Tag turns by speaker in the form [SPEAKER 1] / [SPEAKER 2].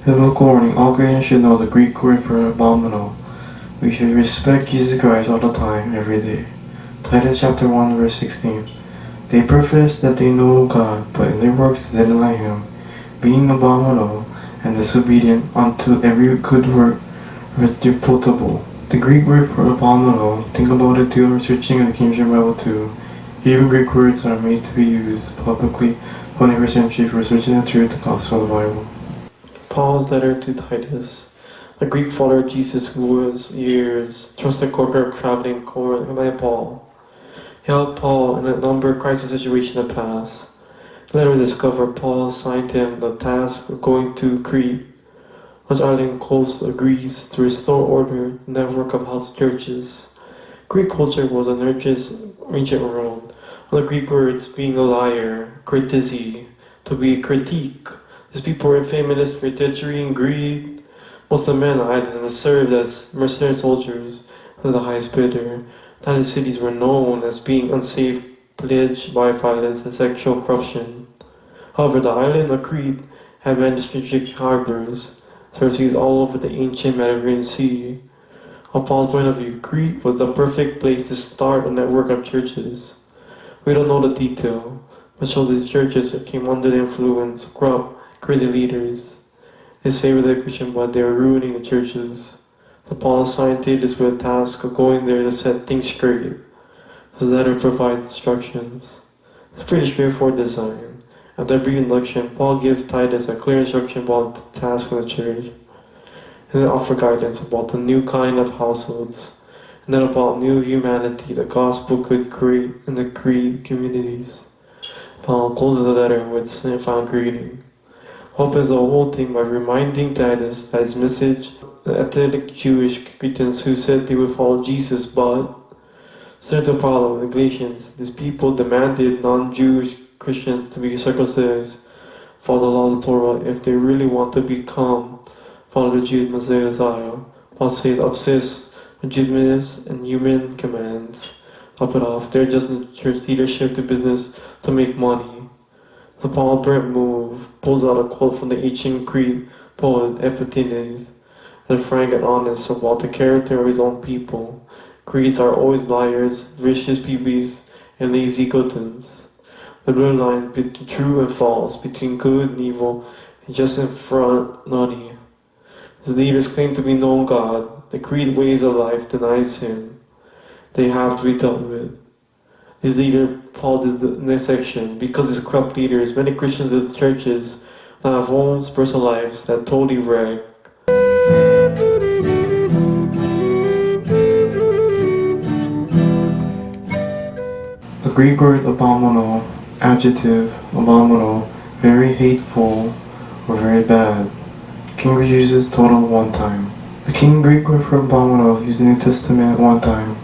[SPEAKER 1] Biblical warning: all Christians should know the Greek word for abominable. We should respect Jesus Christ all the time, every day. Titus chapter 1 verse 16. They profess that they know God, but in their works they deny Him, being abominable and disobedient unto every good work, reprobate. The Greek word for abominable, think about it too, researching in the King James Bible too. Even Greek words are made to be used publicly 21st century for researching the truth, the gospel of the Bible. Paul's letter to Titus, a Greek follower of Jesus who was years trusted co-worker traveling by Paul. He helped Paul in a number of crisis situations in the past. The letter discovered Paul assigned him the task of going to Crete, which island coast of Greece, to restore order, network of house churches. Greek culture was an ancient world. One of the Greek words being a liar, critizi, to be critique. These people were famous for treachery and greed. Most of the men on the island served as mercenary soldiers to the highest bidder. The cities were known as being unsafe, plagued by violence and sexual corruption. However, the island of Crete had many strategic harbors, services all over the ancient Mediterranean Sea. From Paul's point of view, Crete was the perfect place to start a network of churches. We don't know the detail, but show these churches came under the influence of corrupt Cretan leaders. They saved the Christian, but they were ruining the churches. So Paul assigned Titus with the task of going there to set things straight. His letter provides instructions. It's a pretty straightforward design. After a brief introduction, Paul gives Titus a clear instruction about the task of the church, and then offers guidance about the new kind of households, and then about new humanity the gospel could create in the Crete communities. Paul closes the letter with a final greeting. Opens the whole thing by reminding Titus that his message, the athletic Jewish Cretans who said they would follow Jesus, but started the problem with the Galatians. These people demanded non-Jewish Christians to be circumcised, follow the law of the Torah, if they really want to become follow the Jewish Messiah. Paul says, obsess with Jewish and human commands. Top it off, they're just in church leadership to business to make money. The Paul Brent move pulls out a quote from the ancient Greek poet Epictetus, and frank and honest about the character of his own people. Greeks are always liars, vicious peepees, and lazy gluttons. The blurred line between true and false, between good and evil, and just in front naughty. His leaders claim to be known God. The Creed ways of life denies Him. They have to be dealt with. His leader, Paul, is the next section. Because these corrupt leaders, many Christians in churches now have homes, personal lives that totally wreck. The Greek word abominable, adjective, abominable, very hateful, or very bad. King uses total one time. The King Greek word for abominable used in the New Testament one time.